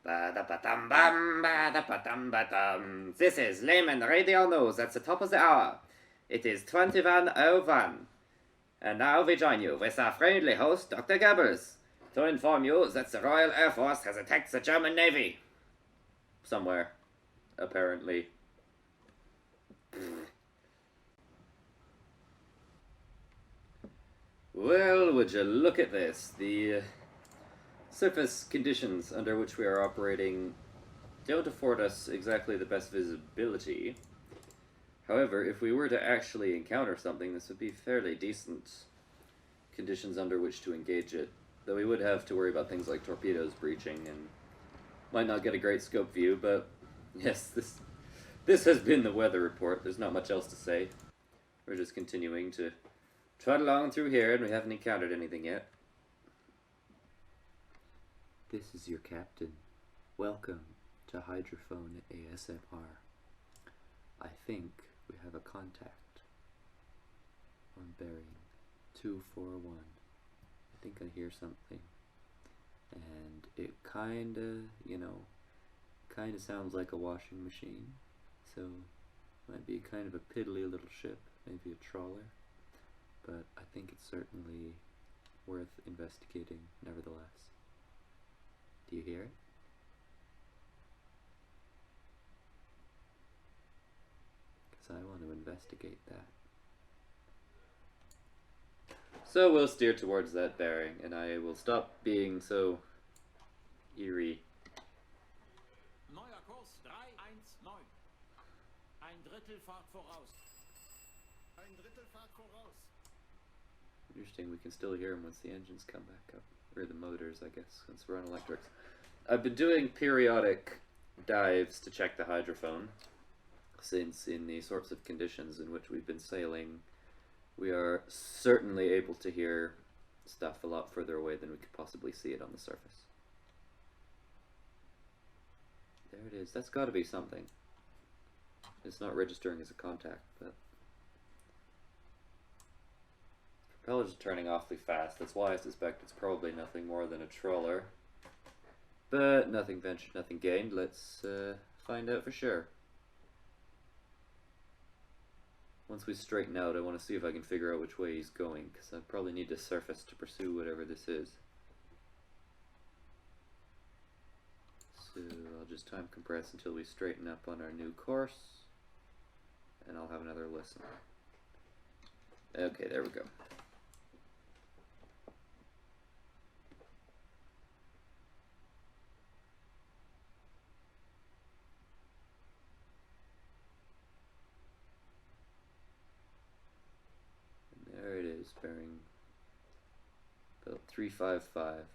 Ba-da-ba-dum-bum, ba-da-ba-dum-ba-dum. This is Layman Radio News at the top of the hour. It is 21:01. And now we join you with our friendly host, Dr. Goebbels, to inform you that the Royal Air Force has attacked the German Navy. Somewhere, apparently. Well, would you look at this? The surface conditions under which we are operating don't afford us exactly the best visibility. However, if we were to actually encounter something, this would be fairly decent conditions under which to engage it. Though we would have to worry about things like torpedoes breaching and might not get a great scope view, but yes, this has been the weather report. There's not much else to say. We're just continuing to trot along through here, and we haven't encountered anything yet. This is your captain. Welcome to Hydrophone ASMR. I think we have a contact on bearing 241. I think I hear something. And it kinda sounds like a washing machine. So, might be kind of a piddly little ship, maybe a trawler. But I think it's certainly worth investigating nevertheless. Do you hear it? Because I want to investigate that. So we'll steer towards that bearing, and I will stop being so eerie. Neuer Kurs 319. Ein Drittel Fahrt voraus. Ein Drittel Fahrt voraus. Interesting, we can still hear them once the engines come back up. Or the motors, I guess, since we're on electrics. I've been doing periodic dives to check the hydrophone, since in the sorts of conditions in which we've been sailing, we are certainly able to hear stuff a lot further away than we could possibly see it on the surface. There it is. That's got to be something. It's not registering as a contact, but propellers are turning awfully fast. That's why I suspect it's probably nothing more than a trawler. But nothing ventured, nothing gained. Let's find out for sure. Once we straighten out, I want to see if I can figure out which way he's going, because I probably need to surface to pursue whatever this is. So I'll just time compress until we straighten up on our new course, and I'll have another listen. Okay, there we go. There it is, bearing about 355.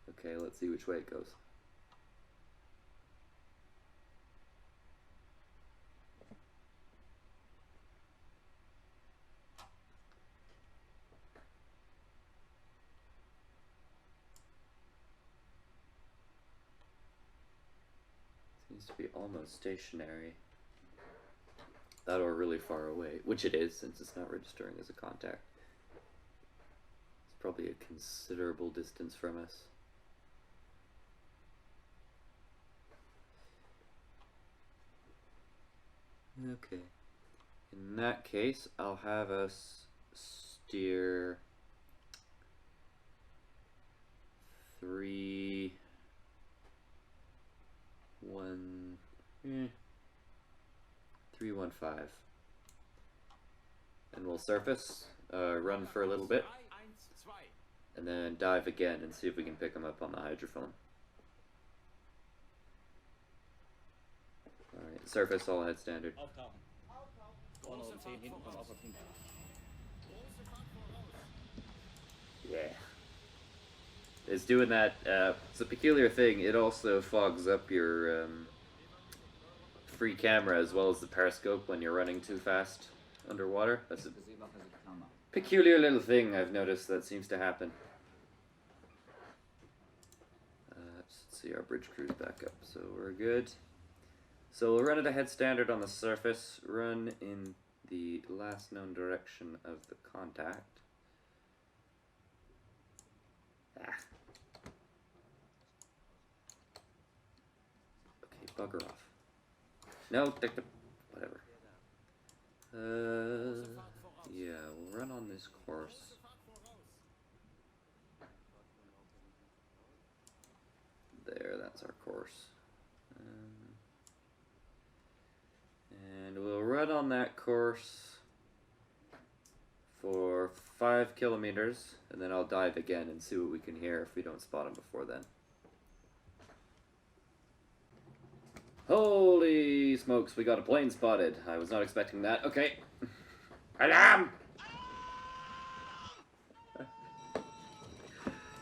Okay, let's see which way it goes. Seems to be almost stationary. That or really far away, which it is since it's not registering as a contact. It's probably a considerable distance from us. Okay. In that case, I'll have us steer 315, and we'll surface, run for a little bit, and then dive again and see if we can pick them up on the hydrophone. Alright, surface, all head standard. Yeah. It's doing that, it's a peculiar thing. It also fogs up your free camera as well as the periscope when you're running too fast underwater. That's a peculiar little thing I've noticed that seems to happen. Let's see, our bridge crew's back up, so we're good. So we'll run at a head standard on the surface, run in the last known direction of the contact. Ah. Okay, bugger off. No, whatever. Yeah, we'll run on this course. There, that's our course. And we'll run on that course for 5 kilometers, and then I'll dive again and see what we can hear if we don't spot him before then. Holy smokes, we got a plane spotted. I was not expecting that. Okay. Alarm!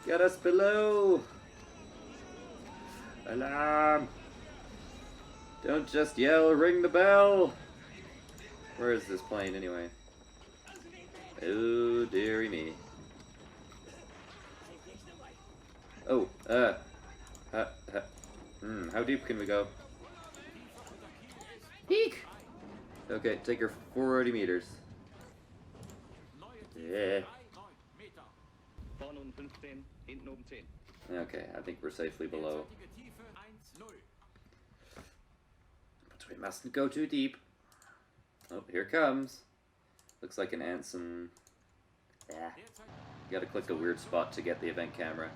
Get us below! Alarm! Don't just yell, ring the bell! Where is this plane anyway? Oh, dearie me. Oh, how deep can we go? Eek! Okay, take her 40 meters. Yeah. Okay, I think we're safely below. But we mustn't go too deep. Oh, here it comes. Looks like an Anson. Yeah. You gotta click a weird spot to get the event camera.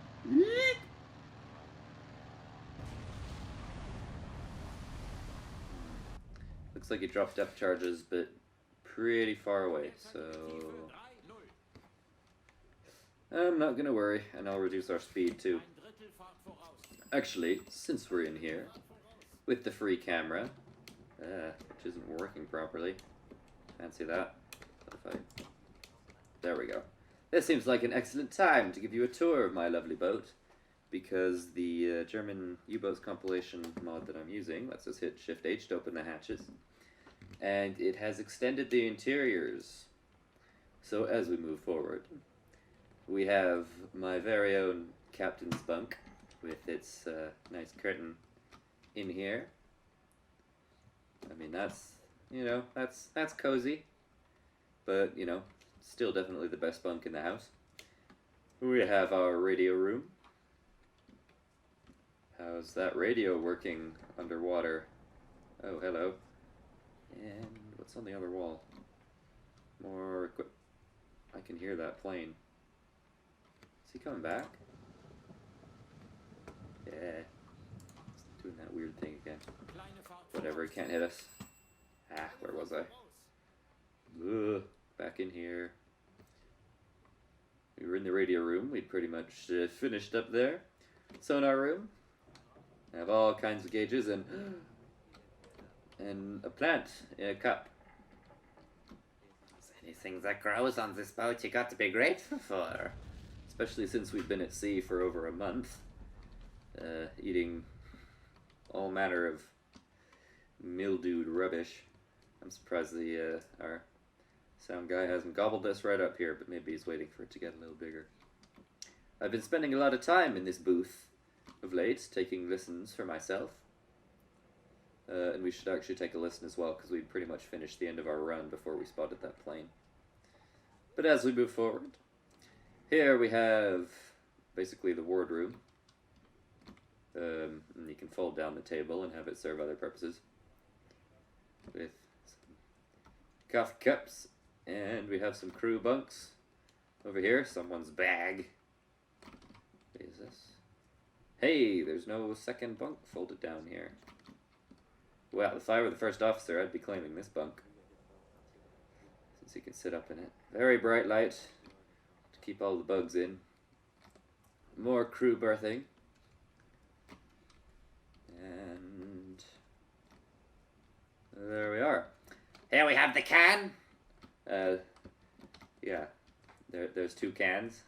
Looks like he dropped depth charges, but pretty far away, so I'm not gonna worry, and I'll reduce our speed too. Actually, since we're in here, with the free camera, which isn't working properly, fancy that. What if I... There we go. This seems like an excellent time to give you a tour of my lovely boat, because the German U-Boats compilation mod that I'm using lets us hit Shift H to open the hatches, and it has extended the interiors. So as we move forward, we have my very own captain's bunk with its nice curtain in here. I mean, that's, you know, that's cozy, but, you know, still definitely the best bunk in the house. We have our radio room. How's that radio working underwater? Oh, hello. And what's on the other wall? More equip... I can hear that plane. Is he coming back? Yeah. He's doing that weird thing again. Whatever, he can't hit us. Ah, where was I? Ugh, back in here. We were in the radio room. We'd pretty much finished up there. Sonar room. I have all kinds of gauges and a plant in a cup. There's anything that grows on this boat you got to be grateful for. Especially since we've been at sea for over a month, eating all manner of mildewed rubbish. I'm surprised our sound guy hasn't gobbled this right up here, but maybe he's waiting for it to get a little bigger. I've been spending a lot of time in this booth of late, taking listens for myself. And we should actually take a listen as well, because we pretty much finished the end of our run before we spotted that plane. But as we move forward, here we have basically the wardroom. And you can fold down the table and have it serve other purposes. With some coffee cups, and we have some crew bunks. Over here, someone's bag. What is this? Hey, there's no second bunk folded down here. Well, if I were the first officer, I'd be claiming this bunk, since you can sit up in it. Very bright light to keep all the bugs in. More crew berthing. And there we are. Here we have the can. Yeah, there's 2 cans.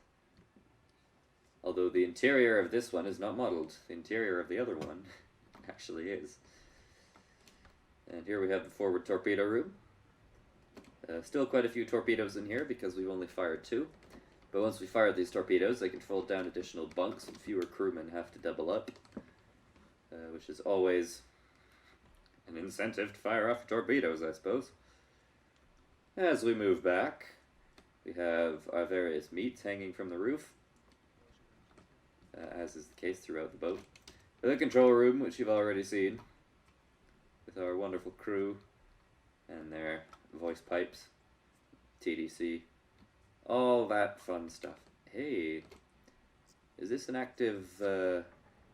Although the interior of this one is not modeled. The interior of the other one actually is. And here we have the forward torpedo room. Still quite a few torpedoes in here because we've only fired 2. But once we fire these torpedoes, they can fold down additional bunks and fewer crewmen have to double up. Which is always an incentive to fire off torpedoes, I suppose. As we move back, we have our various meats hanging from the roof. as is the case throughout the boat. The control room, which you've already seen, with our wonderful crew and their voice pipes, TDC, all that fun stuff. Hey, is this an active, I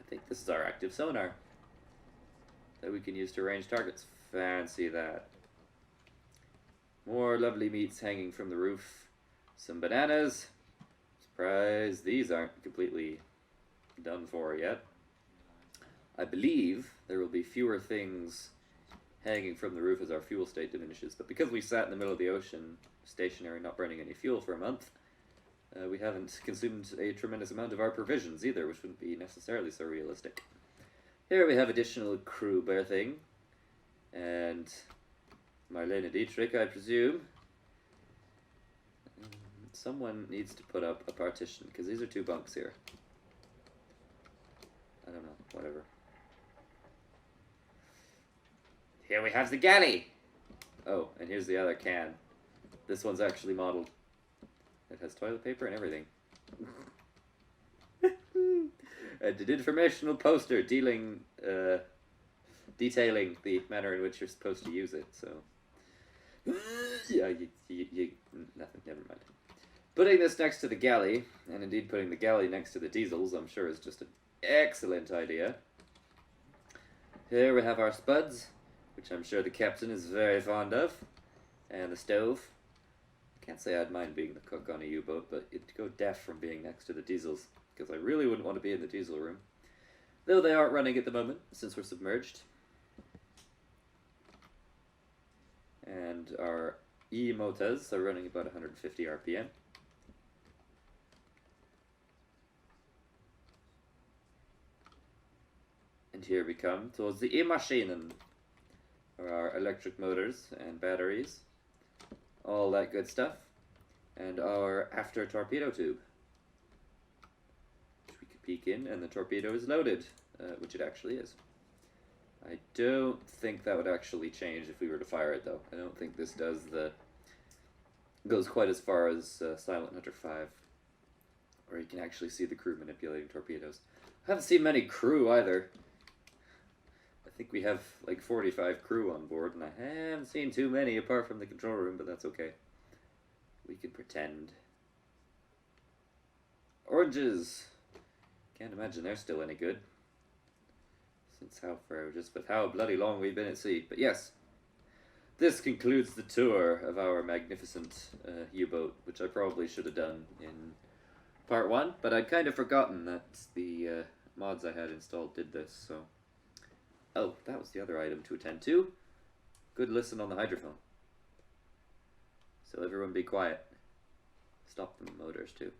think this is our active sonar that we can use to range targets. Fancy that. More lovely meats hanging from the roof. Some bananas. Surprise, these aren't completely done for yet. I believe there will be fewer things hanging from the roof as our fuel state diminishes, but because we sat in the middle of the ocean, stationary, not burning any fuel for a month, we haven't consumed a tremendous amount of our provisions either, which wouldn't be necessarily so realistic. Here we have additional crew berthing, and Marlene Dietrich, I presume. Someone needs to put up a partition, because these are 2 bunks here. I don't know, whatever. Here we have the galley! Oh, and here's the other can. This one's actually modeled. It has toilet paper and everything. And an informational poster detailing the manner in which you're supposed to use it, so... yeah, nothing, never mind. Putting this next to the galley, and indeed putting the galley next to the diesels, I'm sure is just an excellent idea. Here we have our spuds, which I'm sure the captain is very fond of, and the stove. Can't say I'd mind being the cook on a U-boat, but it'd go deaf from being next to the diesels, because I really wouldn't want to be in the diesel room. Though they aren't running at the moment, since we're submerged. And our E-motors are running about 150 RPM. And here we come towards the E-Maschinen, or our electric motors and batteries, all that good stuff, and our after torpedo tube, which we can peek in, and the torpedo is loaded, which it actually is. I don't think that would actually change if we were to fire it, though. I don't think this goes quite as far as Silent Hunter 5, where you can actually see the crew manipulating torpedoes. I haven't seen many crew either. I think we have like 45 crew on board, and I haven't seen too many apart from the control room, but that's okay. We can pretend. Oranges! Can't imagine they're still any good. Since how bloody long we've been at sea. But yes, this concludes the tour of our magnificent U-boat, which I probably should have done in part 1, but I'd kind of forgotten that the mods I had installed did this, so... Oh, that was the other item to attend to. Good listen on the hydrophone. So everyone be quiet. Stop the motors too.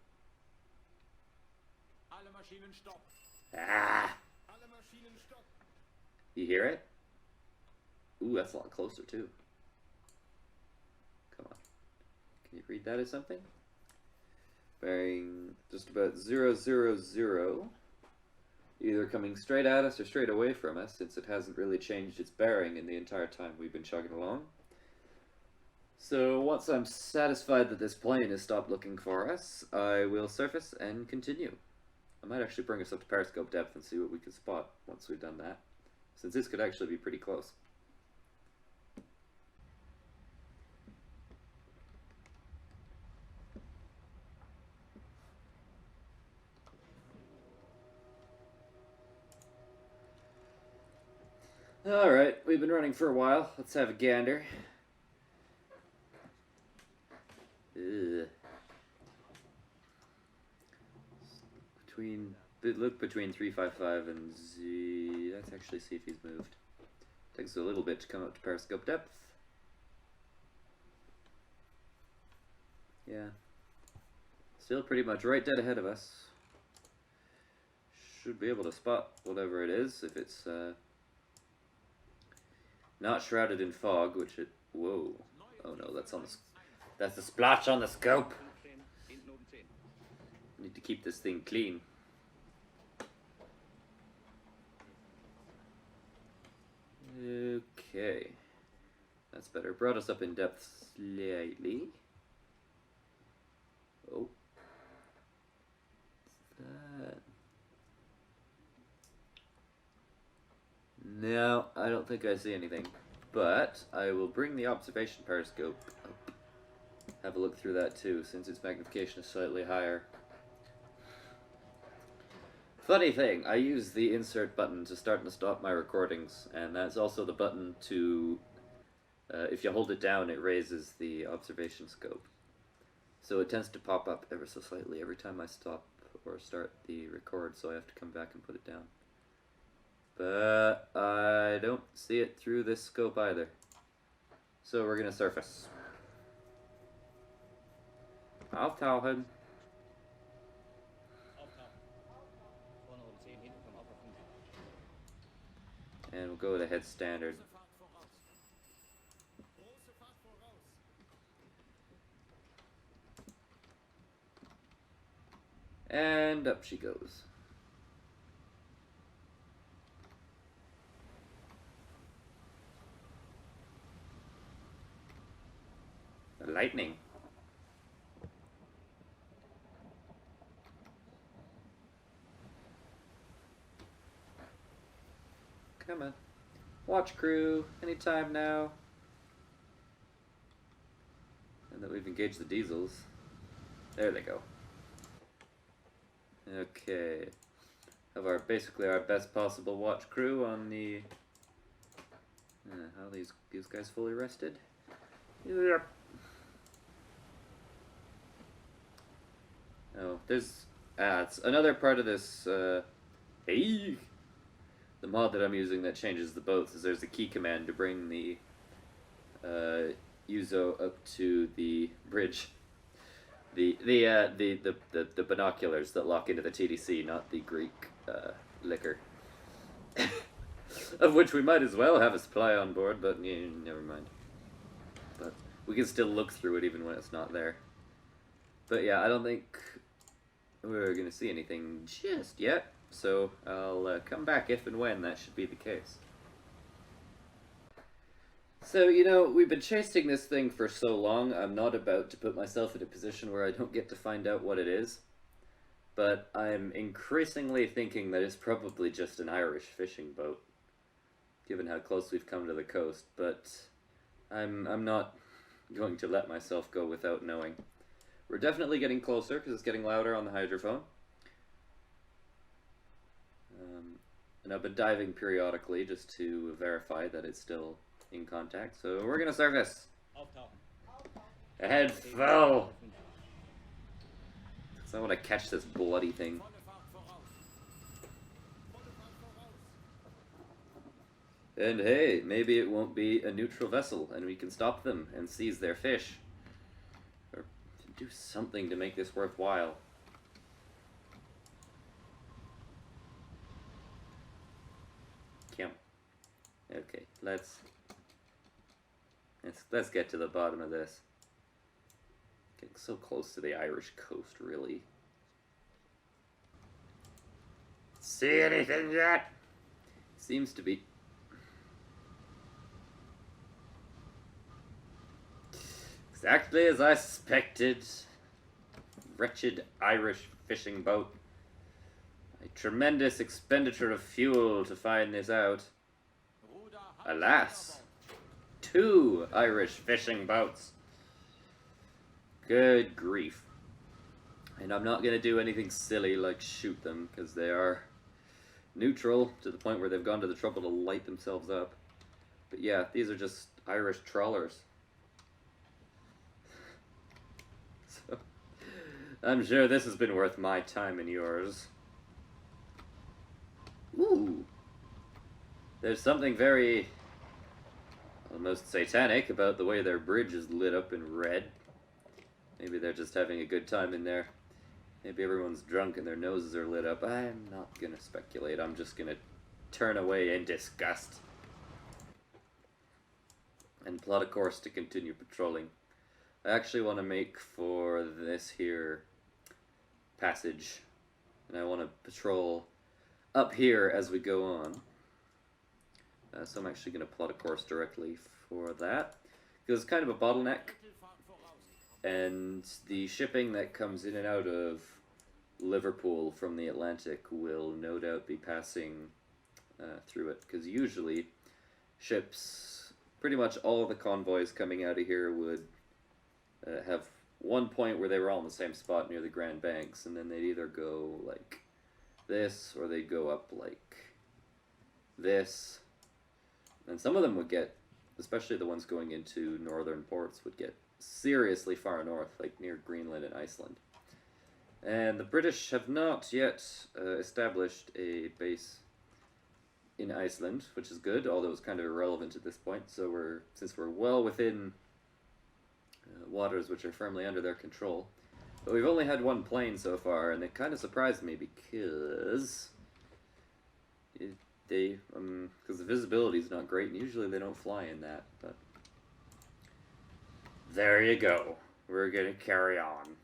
Alle Maschinen stopp. Ah! Alle Maschinen stopp. You hear it? Ooh, that's a lot closer too. Come on. Can you read that as something? Bearing just about 000. Either coming straight at us or straight away from us, since it hasn't really changed its bearing in the entire time we've been chugging along. So once I'm satisfied that this plane has stopped looking for us, I will surface and continue. I might actually bring us up to periscope depth and see what we can spot once we've done that, since this could actually be pretty close. Alright, we've been running for a while. Let's have a gander. Ugh. Look between 355 and Z. Let's actually see if he's moved. Takes a little bit to come up to periscope depth. Yeah. Still pretty much right dead ahead of us. Should be able to spot whatever it is if it's not shrouded in fog, which it... Whoa. Oh no, that's on the... That's the splotch on the scope. Need to keep this thing clean. Okay. That's better. Brought us up in depth slightly. Oh. What's that? I don't think I see anything. But I will bring the observation periscope up. Have a look through that too, since its magnification is slightly higher. Funny thing, I use the insert button to start and stop my recordings, and that's also the button to, if you hold it down, it raises the observation scope. So it tends to pop up ever so slightly every time I stop or start the record, so I have to come back and put it down. But I don't see it through this scope either. So we're gonna surface. Auftauchen. And we'll go with a head standard. And up she goes. The lightning. Come on. Watch crew, anytime now. And that we've engaged the diesels. There they go. Okay. Have our basically our best possible watch crew on the how these guys fully rested? Yep. Oh, there's it's another part of this hey, the mod that I'm using that changes the boats is there's a key command to bring the Uzo up to the bridge. The binoculars that lock into the TDC, not the Greek liquor. Of which we might as well have a supply on board, but yeah, never mind. But we can still look through it even when it's not there. But yeah, I don't think we're going to see anything just yet, so I'll come back if and when that should be the case. So, you know, we've been chasing this thing for so long, I'm not about to put myself in a position where I don't get to find out what it is. But I'm increasingly thinking that it's probably just an Irish fishing boat, given how close we've come to the coast, but I'm not going to let myself go without knowing. We're definitely getting closer, because it's getting louder on the hydrophone. And I've been diving periodically just to verify that it's still in contact, so we're gonna surface. Ahead full. Cause I want to catch this bloody thing. And hey, maybe it won't be a neutral vessel, and we can stop them and seize their fish, or do something to make this worthwhile. Okay, let's get to the bottom of this. Getting so close to the Irish coast, really. See anything yet? Seems to be. Exactly as I suspected. Wretched Irish fishing boat. A tremendous expenditure of fuel to find this out. Alas, 2 Irish fishing boats. Good grief. And I'm not going to do anything silly like shoot them, because they are neutral to the point where they've gone to the trouble to light themselves up. But yeah, these are just Irish trawlers. So, I'm sure this has been worth my time and yours. Ooh. There's something very almost satanic about the way their bridge is lit up in red. Maybe they're just having a good time in there. Maybe everyone's drunk and their noses are lit up. I'm not gonna speculate. I'm just gonna turn away in disgust and plot a course to continue patrolling. I actually want to make for this here passage, and I want to patrol up here as we go on. So I'm actually going to plot a course directly for that, because it's kind of a bottleneck, and the shipping that comes in and out of Liverpool from the Atlantic will no doubt be passing through it, because usually ships, pretty much all of the convoys coming out of here would have one point where they were all in the same spot near the Grand Banks, and then they'd either go like this, or they'd go up like this. And some of them would get, especially the ones going into northern ports, would get seriously far north, like near Greenland and Iceland. And the British have not yet established a base in Iceland, which is good, although it's kind of irrelevant at this point. So since we're well within waters which are firmly under their control. But we've only had one plane so far, and it kind of surprised me because the visibility is not great, and usually they don't fly in that. But there you go. We're gonna carry on.